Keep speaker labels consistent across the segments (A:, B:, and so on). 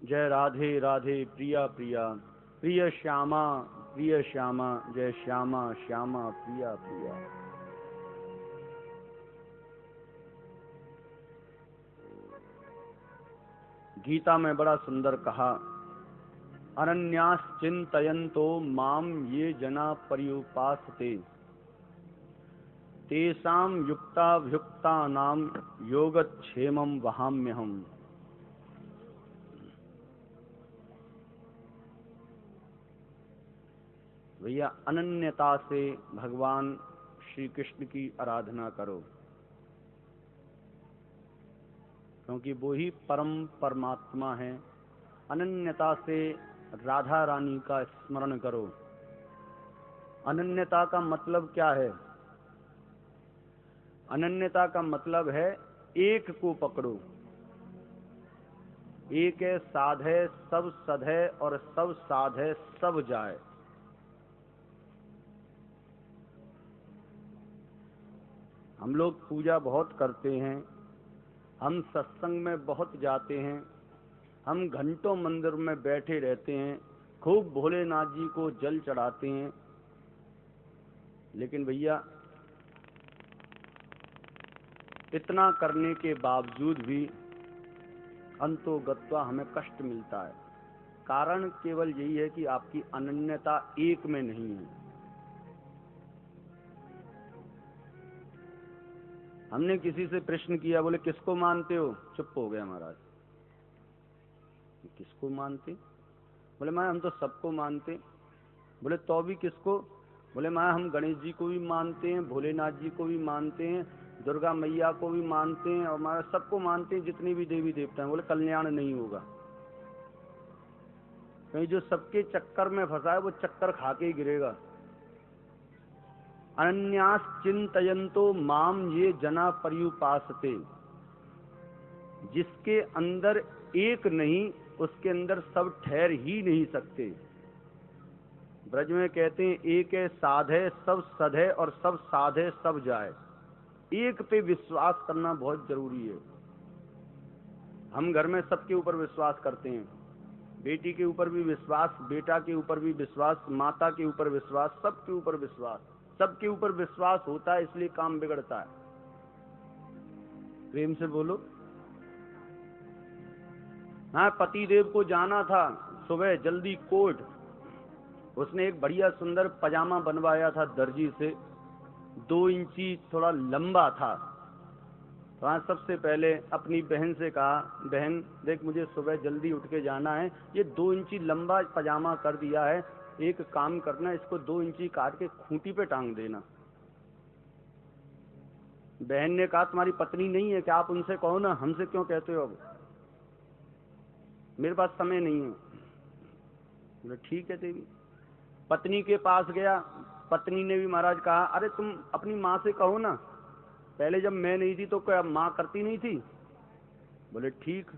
A: जय राधे राधे प्रिया प्रिया, प्रिय श्यामा प्रिय श्यामा, जय श्यामा श्यामा प्रिया प्रिया। गीता में बड़ा सुंदर कहा, अनन्यास चिंतयन्तो माम ये जना पर्युपासते तेषां युक्ताभयुक्तानां योगक्षेमं वहाम्यहम्। भैया अनन्यता से भगवान श्री कृष्ण की आराधना करो, क्योंकि वो ही परम परमात्मा है। अनन्यता से राधा रानी का स्मरण करो। अनन्यता का मतलब क्या है? अनन्यता का मतलब है एक को पकड़ो। एक है साध है सब सध है, और सब साध है सब जाए। हम लोग पूजा बहुत करते हैं, हम सत्संग में बहुत जाते हैं, हम घंटों मंदिर में बैठे रहते हैं, खूब भोलेनाथ जी को जल चढ़ाते हैं, लेकिन भैया इतना करने के बावजूद भी अंतोगत्वा हमें कष्ट मिलता है। कारण केवल यही है कि आपकी अनन्यता एक में नहीं है। हमने किसी से प्रश्न किया, बोले किसको मानते हो? चुप हो गया महाराज। किसको मानते? बोले मैं हम तो सबको मानते। बोले तो भी किसको? बोले मैं हम गणेश जी को भी मानते हैं, भोलेनाथ जी को भी मानते हैं, दुर्गा मैया को भी मानते हैं, और हमारा सबको मानते हैं, जितनी भी देवी देवता हैं। बोले कल्याण नहीं होगा, कहीं जो सबके चक्कर में फंसा है वो चक्कर खा के ही गिरेगा। अनन्यास चिंतयन्तो माम ये जना पर्युपासते, जिसके अंदर एक नहीं उसके अंदर सब ठहर ही नहीं सकते। ब्रज में कहते हैं एक है साध है सब सध है, और सब साध है सब जाए। एक पे विश्वास करना बहुत जरूरी है। हम घर में सबके ऊपर विश्वास करते हैं, बेटी के ऊपर भी विश्वास, बेटा के ऊपर भी विश्वास, माता के ऊपर विश्वास, सबके ऊपर विश्वास। सबके ऊपर विश्वास होता है इसलिए काम बिगड़ता है। प्रेम से बोलो। हाँ, पति देव को जाना था सुबह जल्दी कोर्ट। उसने एक बढ़िया सुंदर पजामा बनवाया था दर्जी से, 2 इंची थोड़ा लंबा था। तो हाँ, सबसे पहले अपनी बहन से कहा, बहन देख मुझे सुबह जल्दी उठ के जाना है, ये 2 इंची लंबा पजामा कर दिया है, एक काम करना, इसको 2 इंची काट के खूंटी पे टांग देना। बहन ने कहा तुम्हारी पत्नी नहीं है क्या? आप उनसे कहो ना, हमसे क्यों कहते हो? अब मेरे पास समय नहीं है। बोले ठीक है देवी। पत्नी के पास गया, पत्नी ने भी महाराज कहा, अरे तुम अपनी माँ से कहो ना, पहले जब मैं नहीं थी तो क्या माँ करती नहीं थी? बोले ठीक।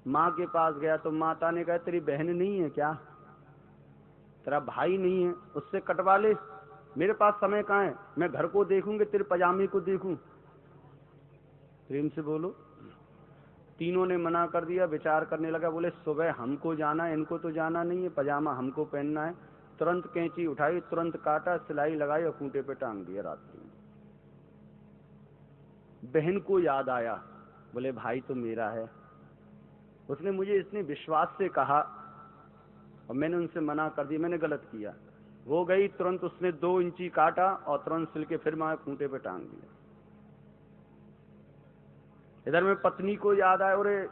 A: माँ के पास गया तो माता ने कहा तेरी बहन नहीं है क्या, तेरा भाई नहीं है, उससे कटवा ले। मेरे पास समय कहाँ है, मैं घर को देखूंगी तेरे पजामे को देखूं। प्रेम से बोलो। तीनों ने मना कर दिया। विचार करने लगा, बोले सुबह हमको जाना है, इनको तो जाना नहीं है, पजामा हमको पहनना है। तुरंत कैंची उठाई, तुरंत काटा, सिलाई लगाई और खूंटे पे टांग दिया रात्रि में। बहन को याद आया, बोले भाई तो मेरा है, उसने मुझे इतने विश्वास से कहा और मैंने उनसे मना कर दिया, मैंने गलत किया। वो गई, तुरंत उसने 2 इंची काटा और तुरंत सिल के फिर मैं खूंटे पे टांग दिया। इधर में पत्नी को याद आया, अरे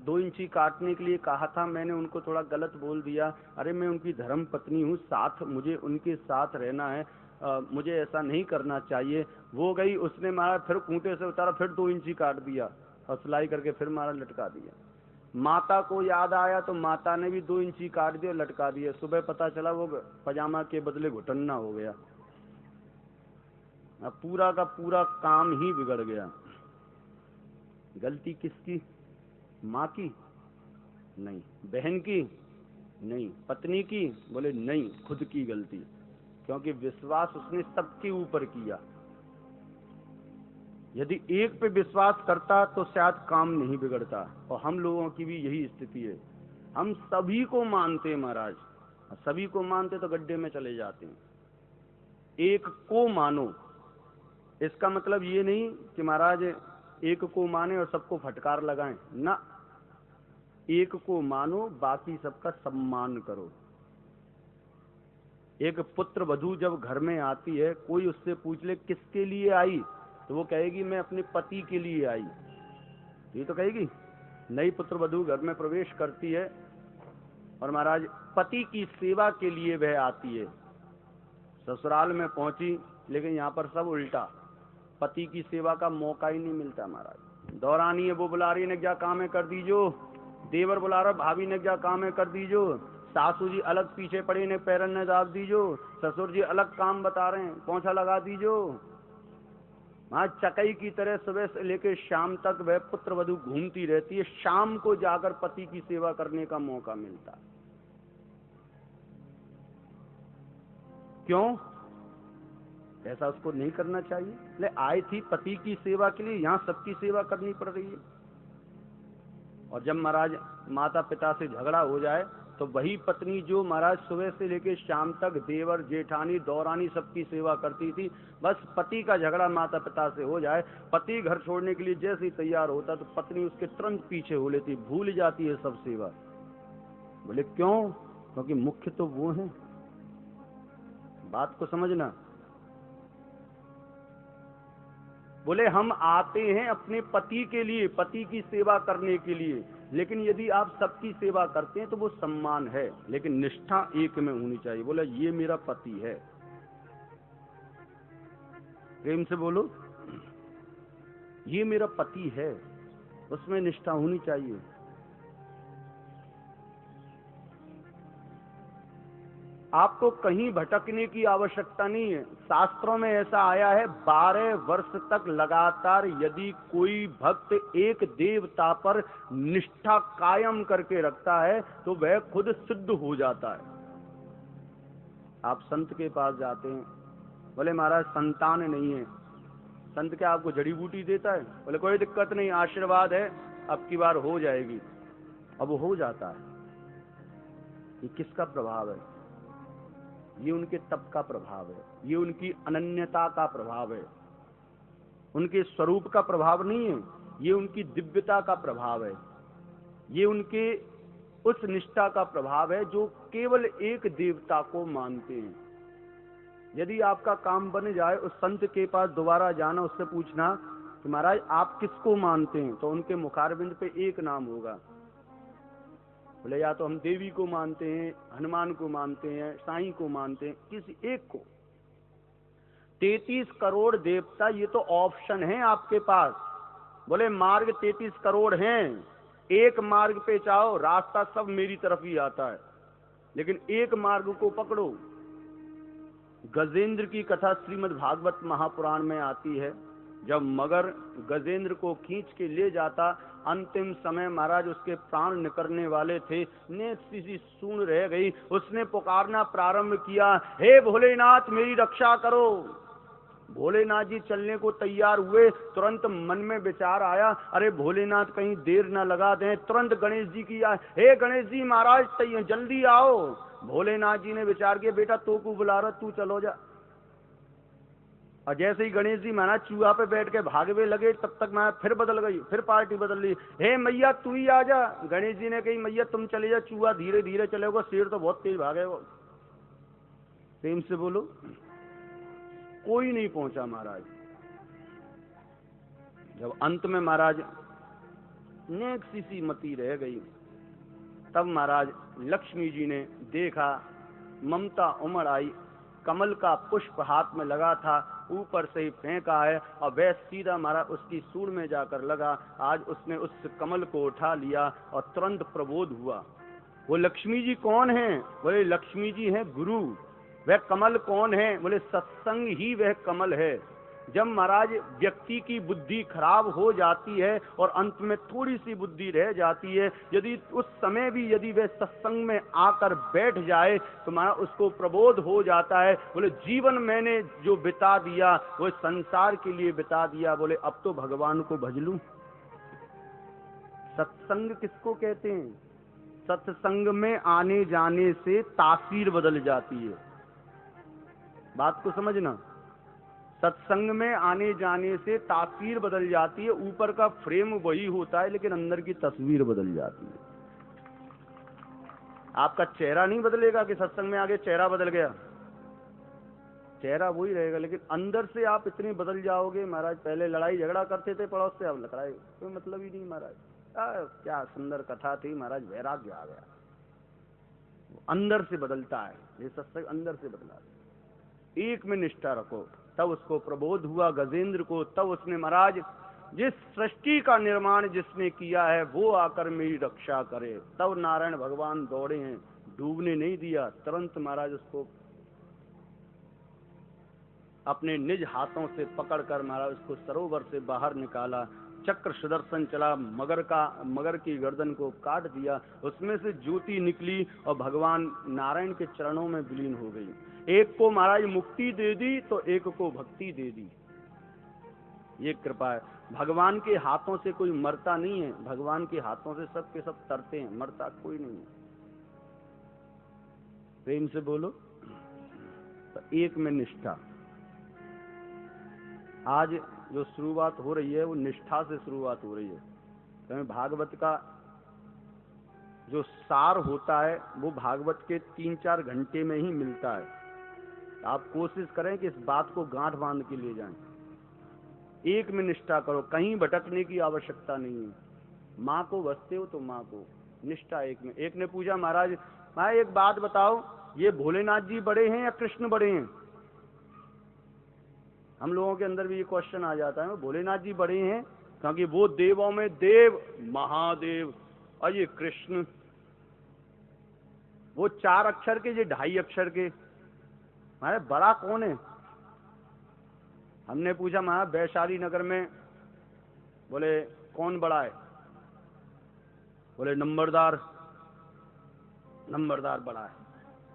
A: 2 इंची काटने के लिए कहा था, मैंने उनको थोड़ा गलत बोल दिया, अरे मैं उनकी धर्म पत्नी हूँ, साथ मुझे उनके साथ रहना है, मुझे ऐसा नहीं करना चाहिए। वो गई, उसने मारा, फिर खूंटे से उतारा, फिर 2 इंची काट दिया और सिलाई करके फिर मारा, लटका दिया। माता को याद आया तो माता ने भी 2 इंची काट दिया, लटका दिया। सुबह पता चला वो पजामा के बदले घुटन्ना हो गया। अब पूरा का पूरा काम ही बिगड़ गया। गलती किसकी? माँ की नहीं, बहन की नहीं, पत्नी की? बोले नहीं, खुद की गलती, क्योंकि विश्वास उसने सबके ऊपर किया। यदि एक पे विश्वास करता तो शायद काम नहीं बिगड़ता। और हम लोगों की भी यही स्थिति है, हम सभी को मानते हैं महाराज, सभी को मानते तो गड्ढे में चले जाते हैं। एक को मानो, इसका मतलब ये नहीं कि महाराज एक को माने और सबको फटकार लगाएं ना। एक को मानो, बाकी सबका सम्मान करो। एक पुत्र वधू जब घर में आती है, कोई उससे पूछ ले किसके लिए आई, तो वो कहेगी मैं अपने पति के लिए आई, ये तो कहेगी। नई पुत्र वधू घर में प्रवेश करती है और महाराज पति की सेवा के लिए वह आती है। ससुराल में पहुंची, लेकिन यहाँ पर सब उल्टा, पति की सेवा का मौका ही नहीं मिलता महाराज। दौरानी है, वो बुला रही ने क्या काम है कर दीजो, देवर बुला रहा भाभी ने क्या काम है कर दीजो, सासू जी अलग पीछे पड़े ने पैरन ने दाब दीजो, ससुर जी अलग काम बता रहे हैं पोंछा लगा दीजो। वहां चकई की तरह सुबह से लेकर शाम तक वह पुत्र वधू घूमती रहती है, शाम को जाकर पति की सेवा करने का मौका मिलता। क्यों? ऐसा उसको नहीं करना चाहिए। ले आई थी पति की सेवा के लिए, यहां सबकी सेवा करनी पड़ रही है। और जब महाराज माता पिता से झगड़ा हो जाए तो वही पत्नी जो महाराज सुबह से लेकर शाम तक देवर जेठानी दौरानी सबकी सेवा करती थी, बस पति का झगड़ा माता पिता से हो जाए, पति घर छोड़ने के लिए जैसे ही तैयार होता तो पत्नी उसके तुरंत पीछे हो लेती, भूल जाती है सब सेवा। बोले क्यों? क्योंकि मुख्य तो वो है। बात को समझना। बोले हम आते हैं अपने पति के लिए, पति की सेवा करने के लिए, लेकिन यदि आप सबकी सेवा करते हैं तो वो सम्मान है, लेकिन निष्ठा एक में होनी चाहिए। बोला ये मेरा पति है, प्रेम से बोलो, ये मेरा पति है, उसमें निष्ठा होनी चाहिए। आपको कहीं भटकने की आवश्यकता नहीं है। शास्त्रों में ऐसा आया है 12 वर्ष तक लगातार यदि कोई भक्त एक देवता पर निष्ठा कायम करके रखता है तो वह खुद सिद्ध हो जाता है। आप संत के पास जाते हैं, बोले महाराज संतान नहीं है, संत क्या आपको जड़ी बूटी देता है? बोले कोई दिक्कत नहीं, आशीर्वाद है, अब की बार हो जाएगी। अब वो हो जाता है। ये किसका प्रभाव है? ये उनके तप का प्रभाव है, ये उनकी अनन्यता का प्रभाव है, उनके स्वरूप का प्रभाव नहीं है, ये उनकी दिव्यता का प्रभाव है, ये उनके उस निष्ठा का प्रभाव है जो केवल एक देवता को मानते हैं। यदि आपका काम बन जाए, उस संत के पास दोबारा जाना, उससे पूछना कि महाराज आप किसको मानते हैं, तो उनके मुखारबिंद पे एक नाम होगा। बोले या तो हम देवी को मानते हैं, हनुमान को मानते हैं, साईं को मानते हैं, किसी एक को। 33 करोड़ देवता, ये तो ऑप्शन है आपके पास। बोले मार्ग 33 करोड़ हैं, एक मार्ग पे चाहो, रास्ता सब मेरी तरफ ही आता है, लेकिन एक मार्ग को पकड़ो। गजेंद्र की कथा श्रीमद् भागवत महापुराण में आती है। जब मगर गजेंद्र को खींच के ले जाता, अंतिम समय महाराज उसके प्राण निकलने वाले थे, नेक सी सूंड रह गई, उसने पुकारना प्रारंभ किया, हे भोलेनाथ मेरी रक्षा करो। भोलेनाथ जी चलने को तैयार हुए, तुरंत मन में विचार आया, अरे भोलेनाथ कहीं देर न लगा दें। तुरंत गणेश जी की हे गणेश जी महाराज जल्दी आओ। भोलेनाथ जी ने विचार किया, बेटा तो को बुला रहा, तू चलो जा। और जैसे ही गणेश जी महाराज चूहा पे बैठ के भागवे लगे, तब तक मैं फिर बदल गई, फिर पार्टी बदल ली। हे मैया तू ही आ जा। गणेश जी ने कही मैया तुम चले जा, चूहा धीरे धीरे चलेगा, शेर तो बहुत तेज भागेगा। प्रेम से बोलो। कोई नहीं पहुंचा महाराज। जब अंत में महाराज नेक सी मती रह गई, तब महाराज लक्ष्मी जी ने देखा, ममता उमड़ आई, कमल का पुष्प हाथ में लगा था, ऊपर से ही फेंका है और वह सीधा महाराज उसकी सूंड में जाकर लगा। आज उसने उस कमल को उठा लिया और तुरंत प्रबोध हुआ। वो लक्ष्मी जी कौन है? बोले लक्ष्मी जी है गुरु। वह कमल कौन है? बोले सत्संग ही वह कमल है। जब महाराज व्यक्ति की बुद्धि खराब हो जाती है और अंत में थोड़ी सी बुद्धि रह जाती है, यदि उस समय भी यदि वह सत्संग में आकर बैठ जाए तो महाराज उसको प्रबोध हो जाता है। बोले जीवन मैंने जो बिता दिया वो संसार के लिए बिता दिया, बोले अब तो भगवान को भज लूं। सत्संग किसको कहते हैं? सत्संग में आने जाने से तासीर बदल जाती है। बात को समझना, सत्संग में आने जाने से तासीर बदल जाती है। ऊपर का फ्रेम वही होता है लेकिन अंदर की तस्वीर बदल जाती है। आपका चेहरा नहीं बदलेगा कि सत्संग में आगे चेहरा बदल गया, चेहरा वही रहेगा, लेकिन अंदर से आप इतने बदल जाओगे। महाराज पहले लड़ाई झगड़ा करते थे पड़ोस से, अब लड़ाई कोई मतलब ही नहीं। महाराज क्या सुंदर कथा थी महाराज, वैराग्य आ गया। अंदर से बदलता है ये सत्संग, अंदर से बदला। एक में निष्ठा रखो, तब उसको प्रबोध हुआ गजेंद्र को। तब उसने महाराज जिस सृष्टि का निर्माण जिसने किया है वो आकर मेरी रक्षा करे। तब नारायण भगवान दौड़े हैं, डूबने नहीं दिया। तुरंत महाराज उसको अपने निज हाथों से पकड़कर महाराज उसको सरोवर से बाहर निकाला। चक्र सुदर्शन चला, मगर की गर्दन को काट दिया। उसमें से ज्योति निकली और भगवान नारायण के चरणों में विलीन हो गई। एक को महाराज मुक्ति दे दी तो एक को भक्ति दे दी। ये कृपा है। भगवान के हाथों से कोई मरता नहीं है, भगवान के हाथों से सब के सब तरते हैं, मरता कोई नहीं है। प्रेम से बोलो। तो एक में निष्ठा। आज जो शुरुआत हो रही है वो निष्ठा से शुरुआत हो रही है। तो भागवत का जो सार होता है वो भागवत के 3-4 घंटे में ही मिलता है। आप कोशिश करें कि इस बात को गांठ बांध के ले जाएं। एक में निष्ठा करो, कहीं भटकने की आवश्यकता नहीं है। माँ को बसते हो तो माँ को, निष्ठा एक में। एक ने पूछा महाराज मैं एक बात बताओ, ये भोलेनाथ जी बड़े हैं या कृष्ण बड़े हैं? हम लोगों के अंदर भी ये क्वेश्चन आ जाता है, भोलेनाथ जी बड़े हैं क्योंकि वो देवों में देव महादेव, और ये कृष्ण वो 4 अक्षर के, ये 2.5 अक्षर के। हमारे बड़ा कौन है? हमने पूछा महाराज वैशाली नगर में, बोले कौन बड़ा है? बोले नंबरदार बड़ा है,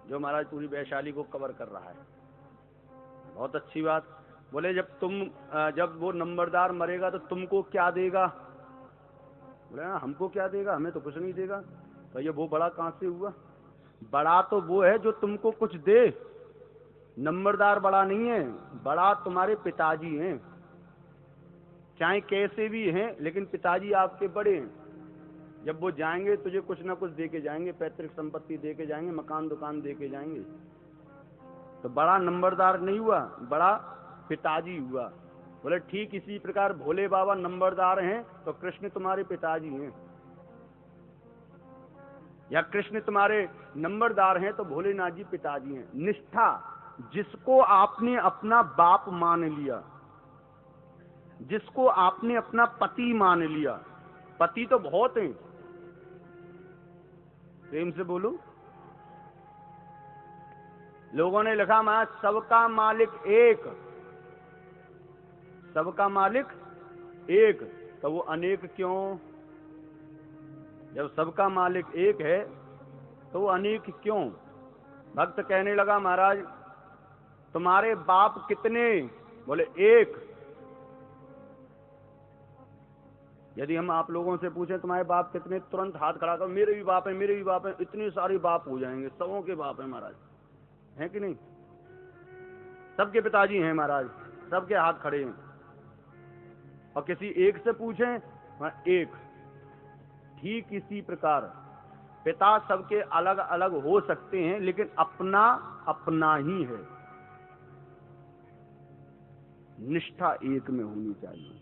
A: जो महाराज पूरी वैशाली को कवर कर रहा है। बहुत अच्छी बात। बोले जब वो नंबरदार मरेगा तो तुमको क्या देगा? बोले हमको क्या देगा, हमें तो कुछ नहीं देगा। तो ये वो बड़ा कहां से हुआ? बड़ा तो वो है जो तुमको कुछ दे, नंबरदार बड़ा नहीं है। बड़ा तुम्हारे पिताजी हैं, चाहे कैसे भी हैं लेकिन पिताजी आपके बड़े हैं। जब वो जाएंगे तुझे कुछ ना कुछ दे के जाएंगे, पैतृक संपत्ति दे के जाएंगे, मकान दुकान दे के जाएंगे। तो बड़ा नंबरदार नहीं हुआ, बड़ा पिताजी हुआ। बोले ठीक इसी प्रकार भोले बाबा नंबरदार हैं तो कृष्ण तुम्हारे पिताजी हैं, या कृष्ण तुम्हारे नंबरदार हैं तो भोलेनाथ जी पिताजी हैं। निष्ठा, जिसको आपने अपना बाप मान लिया, जिसको आपने अपना पति मान लिया। पति तो बहुत हैं, प्रेम से बोलो। लोगों ने लिखा मैं सबका मालिक एक, सबका मालिक एक, तो वो अनेक क्यों? जब सबका मालिक एक है तो वो अनेक क्यों? भक्त कहने लगा महाराज तुम्हारे बाप कितने? बोले एक। यदि हम आप लोगों से पूछें तुम्हारे बाप कितने, तुरंत हाथ खड़ा कर, मेरे भी बाप है, मेरे भी बाप है। इतने सारे बाप हो जाएंगे, सबों के बाप है महाराज, है कि नहीं? सबके पिताजी हैं महाराज, सबके हाथ खड़े हैं। और किसी एक से पूछें, एक। ठीक इसी प्रकार पिता सबके अलग अलग हो सकते हैं लेकिन अपना अपना ही है। निष्ठा एक में होनी चाहिए।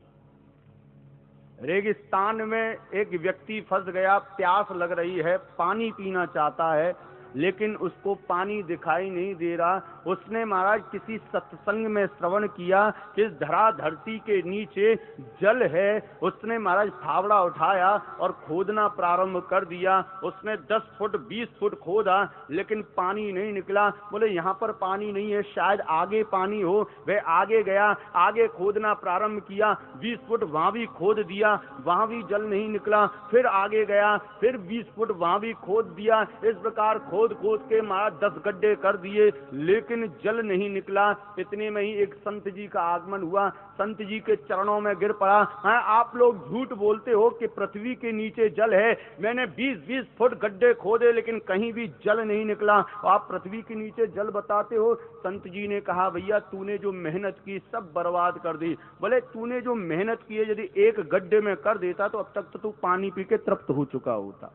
A: रेगिस्तान में एक व्यक्ति फंस गया, प्यास लग रही है, पानी पीना चाहता है लेकिन उसको पानी दिखाई नहीं दे रहा। उसने महाराज किसी सत्संग में श्रवण किया कि इस धरा धरती के नीचे जल है। उसने महाराज फावड़ा उठाया और खोदना प्रारंभ कर दिया। उसने 10 फुट 20 फुट खोदा लेकिन पानी नहीं निकला। बोले यहाँ पर पानी नहीं है, शायद आगे पानी हो। वह आगे गया, आगे खोदना प्रारंभ किया, 20 फुट वहां भी खोद दिया, वहां भी जल नहीं निकला। फिर आगे गया, फिर 20 फुट वहां भी खोद दिया। इस प्रकार खोद खोद खोद के महाराज 10 गड्ढे कर दिए, लेकिन जल नहीं निकला। इतने में ही एक संत जी का आगमन हुआ, संत जी के चरणों में गिर पड़ा। हाँ, आप लोग झूठ बोलते हो कि पृथ्वी के नीचे जल है, मैंने 20-20 फुट गड्ढे खोदे लेकिन कहीं भी जल नहीं निकला, आप पृथ्वी के नीचे जल बताते हो। संत जी ने कहा, भैया तूने जो मेहनत की सब बर्बाद कर दी। बोले तूने जो मेहनत की है यदि एक गड्ढे में कर देता तो अब तक तो तू पानी पी के तृप्त हो चुका होता।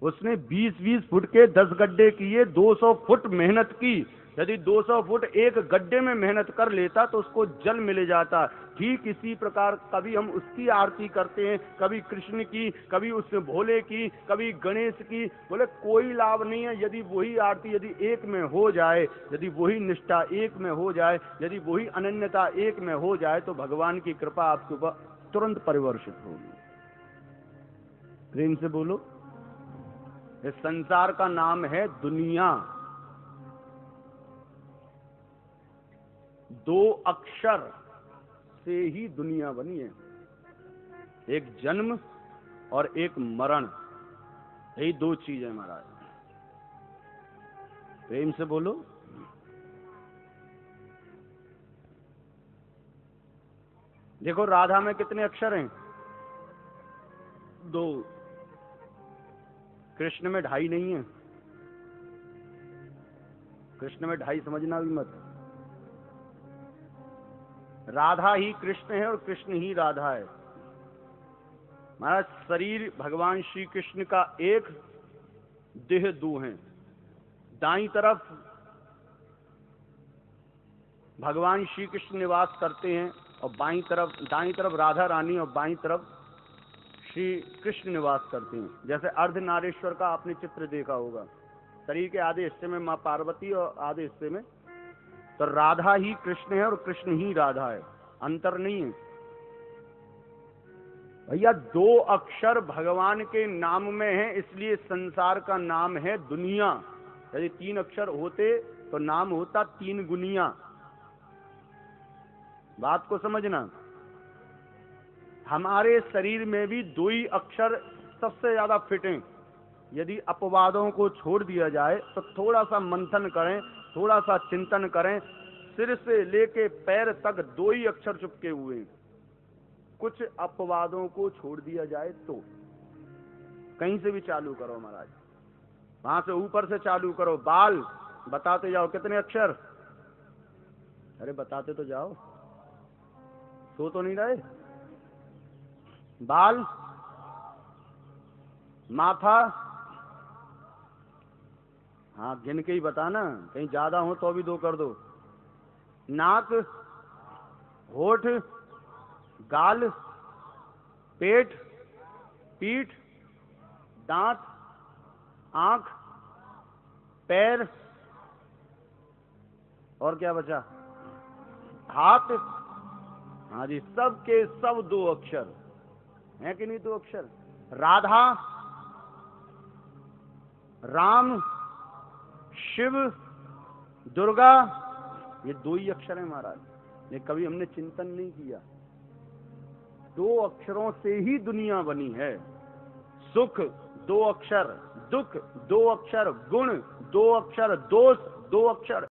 A: उसने 20-20 फुट के 10 गड्ढे किए, 200 फुट मेहनत की। यदि 200 फुट एक गड्ढे में मेहनत कर लेता तो उसको जल मिल जाता। ठीक इसी प्रकार कभी हम उसकी आरती करते हैं, कभी कृष्ण की, कभी उस भोले की, कभी गणेश की। बोले कोई लाभ नहीं है। यदि वही आरती यदि एक में हो जाए, यदि वही निष्ठा एक में हो जाए, यदि वही अनन्यता एक में हो जाए तो भगवान की कृपा आपके ऊपर तुरंत परिवर्षित होगी। प्रेम से बोलो। इस संसार का नाम है दुनिया। 2 अक्षर से ही दुनिया बनी है, एक जन्म और एक मरण, यही 2 चीज है महाराज। प्रेम से बोलो। देखो राधा में कितने अक्षर हैं? 2। कृष्ण में 2.5 नहीं है। कृष्ण में 2.5 समझना भी मत। राधा ही कृष्ण है और कृष्ण ही राधा है। महाराज शरीर भगवान श्री कृष्ण का एक, देह 2 हैं। दाईं तरफ भगवान श्री कृष्ण निवास करते हैं और दाईं तरफ राधा रानी और बाईं तरफ श्री कृष्ण निवास करते हैं। जैसे अर्धनारीश्वर का आपने चित्र देखा होगा, शरीर के आधे हिस्से में मां पार्वती और आधे हिस्से में तो राधा ही कृष्ण है और कृष्ण ही राधा है, अंतर नहीं है भैया। 2 अक्षर भगवान के नाम में है, इसलिए संसार का नाम है दुनिया। यदि 3 अक्षर होते तो नाम होता 3 गुनिया। बात को समझना। हमारे शरीर में भी 2 ही अक्षर सबसे ज्यादा फिट हैं। यदि अपवादों को छोड़ दिया जाए तो थोड़ा सा मंथन करें, थोड़ा सा चिंतन करें, सिर से लेके पैर तक 2 ही अक्षर चुपके हुए हैं। कुछ अपवादों को छोड़ दिया जाए तो कहीं से भी चालू करो महाराज, वहां से ऊपर से चालू करो। बाल बताते जाओ कितने अक्षर, अरे बताते तो जाओ, सो तो नहीं रहे। बाल, माथा, हाँ गिन के ही बताना, कहीं ज्यादा हो तो भी 2 कर दो। नाक, होठ, गाल, पेट, पीठ, दांत, आंख, पैर, और क्या बचा? हाथ। हाँ जी, सब के सब 2 अक्षर है कि नहीं? 2 अक्षर। राधा, राम, शिव, दुर्गा, ये 2 ही अक्षर है महाराज। ये कभी हमने चिंतन नहीं किया। 2 अक्षरों से ही दुनिया बनी है। सुख 2 अक्षर, दुख 2 अक्षर, गुण 2 अक्षर, दोष 2 अक्षर,